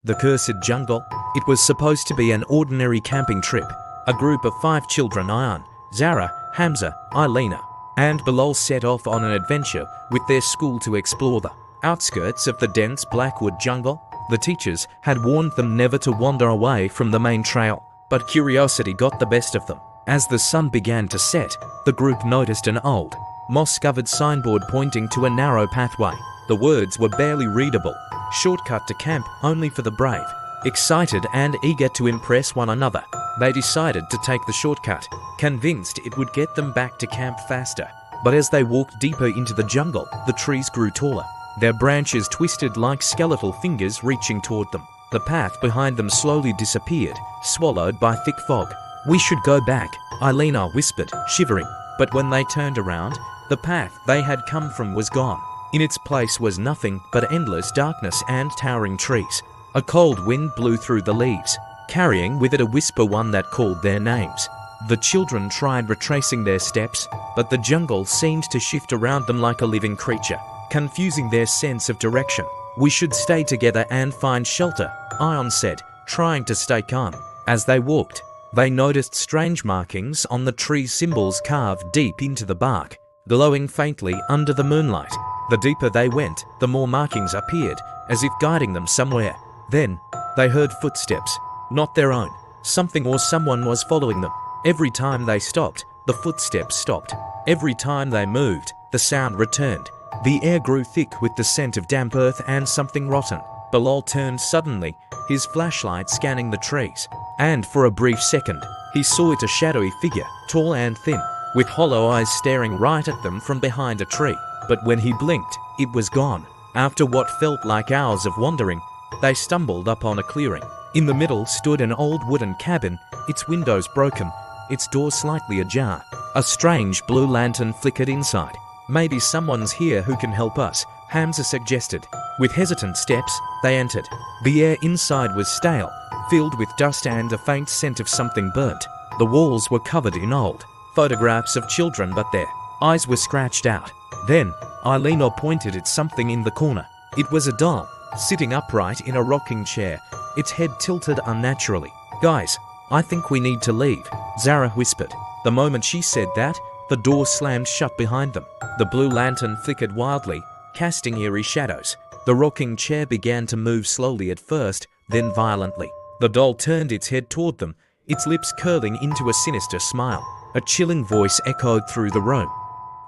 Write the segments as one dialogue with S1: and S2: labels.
S1: The Cursed Jungle. It was supposed to be an ordinary camping trip. A group of 5 children, Ion, Zara, Hamza, Ilena, and Bilal, set off on an adventure with their school to explore the outskirts of the dense Blackwood jungle. The teachers had warned them never to wander away from the main trail, but curiosity got the best of them. As the sun began to set, the group noticed an old, moss-covered signboard pointing to a narrow pathway. The words were barely readable. Shortcut to camp only for the brave. Excited and eager to impress one another, they decided to take the shortcut, convinced it would get them back to camp faster. But as they walked deeper into the jungle, the trees grew taller. Their branches twisted like skeletal fingers reaching toward them. The path behind them slowly disappeared, swallowed by thick fog. "We should go back," Ilena whispered, shivering. But when they turned around, the path they had come from was gone. In its place was nothing but endless darkness and towering trees. A cold wind blew through the leaves, carrying with it a whisper, one that called their names. The children tried retracing their steps, but the jungle seemed to shift around them like a living creature, confusing their sense of direction. "We should stay together and find shelter," Ion said, trying to stay calm. As they walked, they noticed strange markings on the tree's symbols carved deep into the bark, glowing faintly under the moonlight. The deeper they went, the more markings appeared, as if guiding them somewhere. Then, they heard footsteps, not their own. Something or someone was following them. Every time they stopped, the footsteps stopped. Every time they moved, the sound returned. The air grew thick with the scent of damp earth and something rotten. Bilal turned suddenly, his flashlight scanning the trees. And for a brief second, he saw it, a shadowy figure, tall and thin, with hollow eyes staring right at them from behind a tree. But when he blinked, it was gone. After what felt like hours of wandering, they stumbled upon a clearing. In the middle stood an old wooden cabin, its windows broken, its door slightly ajar. A strange blue lantern flickered inside. "Maybe someone's here who can help us," Hamza suggested. With hesitant steps, they entered. The air inside was stale, filled with dust and a faint scent of something burnt. The walls were covered in old photographs of children, but their eyes were scratched out. Then, Ilena pointed at something in the corner. It was a doll, sitting upright in a rocking chair, its head tilted unnaturally. "Guys, I think we need to leave," Zara whispered. The moment she said that, the door slammed shut behind them. The blue lantern flickered wildly, casting eerie shadows. The rocking chair began to move slowly at first, then violently. The doll turned its head toward them, its lips curling into a sinister smile. A chilling voice echoed through the room.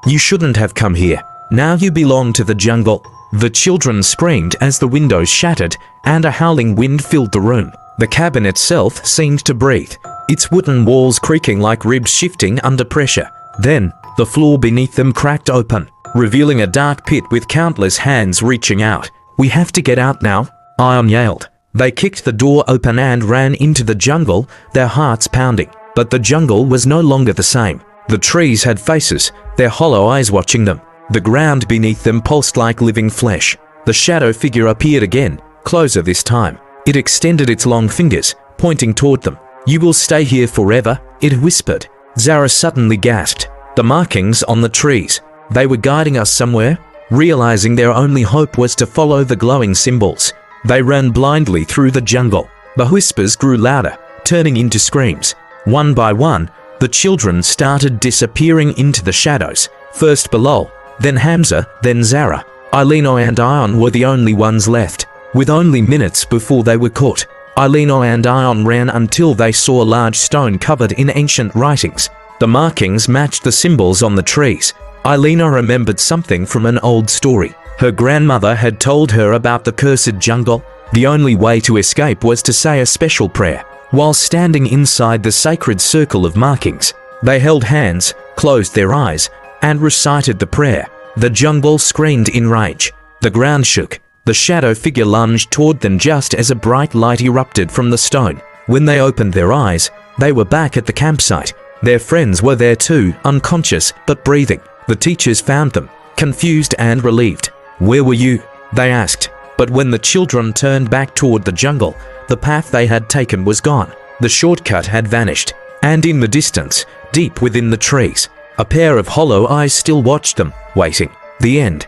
S1: "You shouldn't have come here. Now you belong to the jungle." The children screamed as the windows shattered and a howling wind filled the room. The cabin itself seemed to breathe, its wooden walls creaking like ribs shifting under pressure. Then, the floor beneath them cracked open, revealing a dark pit with countless hands reaching out. "We have to get out now," Ion yelled. They kicked the door open and ran into the jungle, their hearts pounding. But the jungle was no longer the same. The trees had faces, their hollow eyes watching them. The ground beneath them pulsed like living flesh. The shadow figure appeared again, closer this time. It extended its long fingers, pointing toward them. "You will stay here forever," it whispered. Zara suddenly gasped. The markings on the trees. They were guiding us somewhere. Realizing their only hope was to follow the glowing symbols, they ran blindly through the jungle. The whispers grew louder, turning into screams. One by one, the children started disappearing into the shadows. First Bilal, then Hamza, then Zara. Ilena and Ion were the only ones left. With only minutes before they were caught, Ilena and Ion ran until they saw a large stone covered in ancient writings. The markings matched the symbols on the trees. Ilena remembered something from an old story. Her grandmother had told her about the cursed jungle. The only way to escape was to say a special prayer. While standing inside the sacred circle of markings, they held hands, closed their eyes, and recited the prayer. The jungle screamed in rage. The ground shook. The shadow figure lunged toward them just as a bright light erupted from the stone. When they opened their eyes, they were back at the campsite. Their friends were there too, unconscious but breathing. The teachers found them, confused and relieved. "Where were you?" they asked. But when the children turned back toward the jungle, the path they had taken was gone. The shortcut had vanished. And in the distance, deep within the trees, a pair of hollow eyes still watched them, waiting. The end.